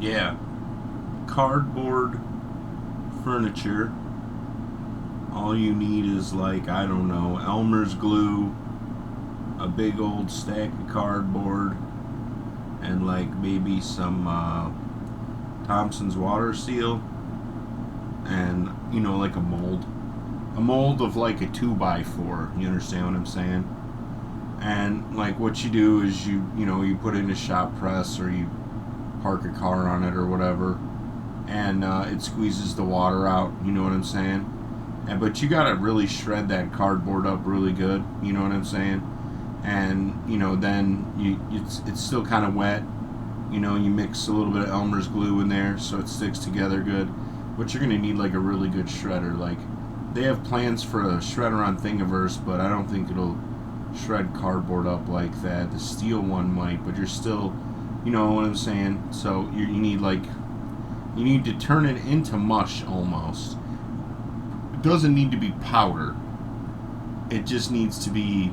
Yeah, cardboard furniture. All you need is, like, I don't know, Elmer's glue, a big old stack of cardboard, and like maybe some Thompson's water seal, and like a mold of like a 2x4. You understand what I'm saying? And like what you do is you put it in a shop press, or you park a car on it or whatever, and it squeezes the water out. You know what I'm saying? But you gotta really shred that cardboard up really good. You know what I'm saying? And then it's still kind of wet. You mix a little bit of Elmer's glue in there so it sticks together good. But you're gonna need like a really good shredder. Like, they have plans for a shredder on Thingiverse, but I don't think it'll shred cardboard up like that. The steel one might, but you're still, you know what I'm saying. So you need to turn it into mush almost. It doesn't need to be powder. It just needs to be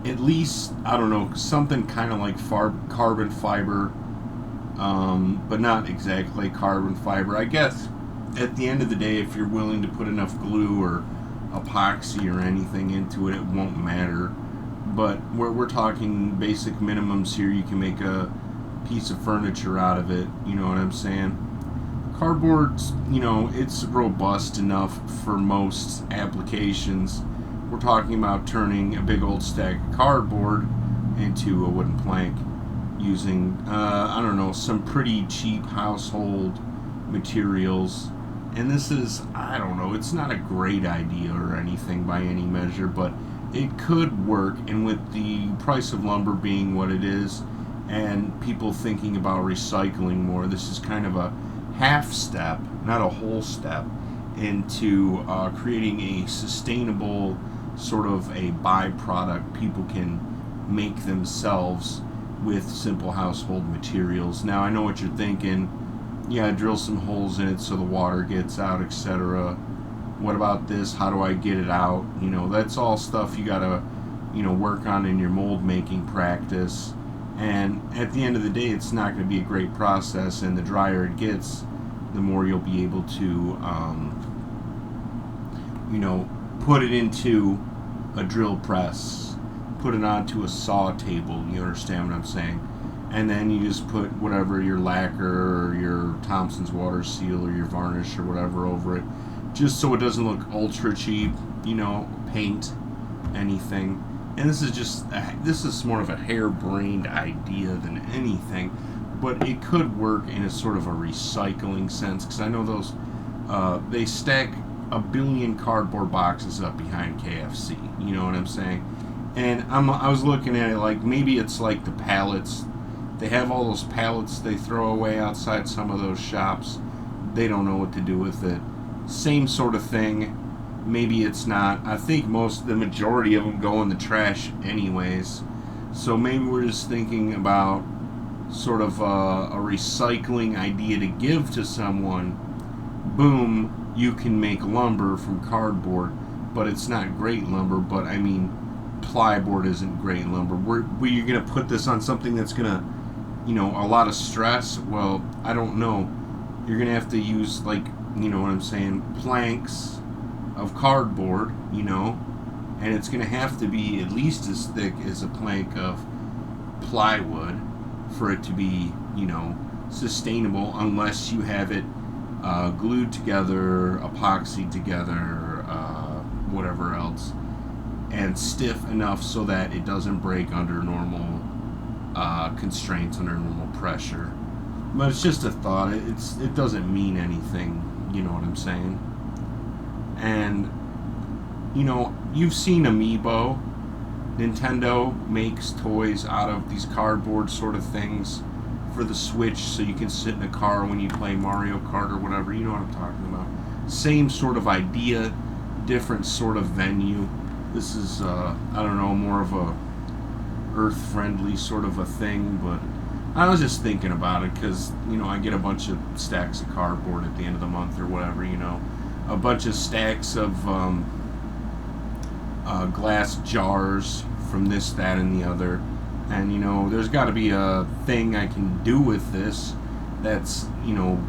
at least, I don't know, something kind of like carbon fiber, but not exactly carbon fiber. I guess at the end of the day, if you're willing to put enough glue or epoxy or anything into it, it won't matter. But we're talking basic minimums here. You can make a piece of furniture out of it. You know what I'm saying? Cardboard's, it's robust enough for most applications. We're talking about turning a big old stack of cardboard into a wooden plank using, I don't know, some pretty cheap household materials. And this is, I don't know, it's not a great idea or anything by any measure, but it could work. And with the price of lumber being what it is, and people thinking about recycling more, this is kind of a half step, not a whole step, into creating a sustainable sort of a byproduct people can make themselves with simple household materials. Now, I know what you're thinking. Yeah, drill some holes in it so the water gets out, etc. What about this? How do I get it out? That's all stuff you gotta, work on in your mold making practice. And at the end of the day, it's not going to be a great process. And the drier it gets, the more you'll be able to, put it into a drill press, put it onto a saw table. You understand what I'm saying? And then you just put whatever, your lacquer or your Thompson's water seal or your varnish or whatever over it, just so it doesn't look ultra cheap. Paint anything. And this is more of a harebrained idea than anything, but it could work in a sort of a recycling sense, because I know those they stack a billion cardboard boxes up behind KFC. You know what I'm saying? And I was looking at it like maybe it's like the pallets. They have all those pallets they throw away outside some of those shops. They don't know what to do with it. Same sort of thing. Maybe it's not. I think the majority of them go in the trash anyways. So maybe we're just thinking about sort of a recycling idea to give to someone. Boom, you can make lumber from cardboard, but it's not great lumber. But I mean, plyboard isn't great lumber. You're going to put this on something that's going to, a lot of stress. Well, I don't know. You're going to have to use, like, what I'm saying, planks of cardboard, and it's going to have to be at least as thick as a plank of plywood for it to be, sustainable, unless you have it glued together, epoxied together, whatever else, and stiff enough so that it doesn't break under normal constraints, under normal pressure. But it's just a thought. It doesn't mean anything, you know what I'm saying? And you've seen Amiibo. Nintendo makes toys out of these cardboard sort of things for the Switch, so you can sit in a car when you play Mario Kart or whatever. You know what I'm talking about. Same sort of idea, different sort of venue. This is I don't know, more of a earth-friendly sort of a thing, but I was just thinking about it because, I get a bunch of stacks of cardboard at the end of the month or whatever, a bunch of stacks of glass jars from this, that, and the other. And, there's got to be a thing I can do with this that's,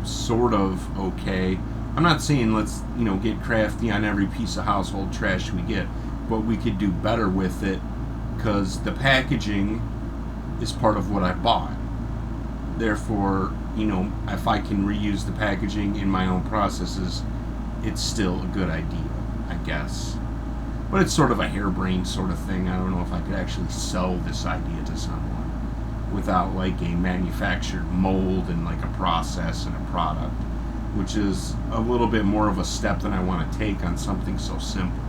sort of okay. I'm not saying let's, get crafty on every piece of household trash we get, but we could do better with it because the packaging is part of what I bought. Therefore, if I can reuse the packaging in my own processes, it's still a good idea, I guess. But it's sort of a harebrained sort of thing. I don't know if I could actually sell this idea to someone without like a manufactured mold and like a process and a product, which is a little bit more of a step than I want to take on something so simple.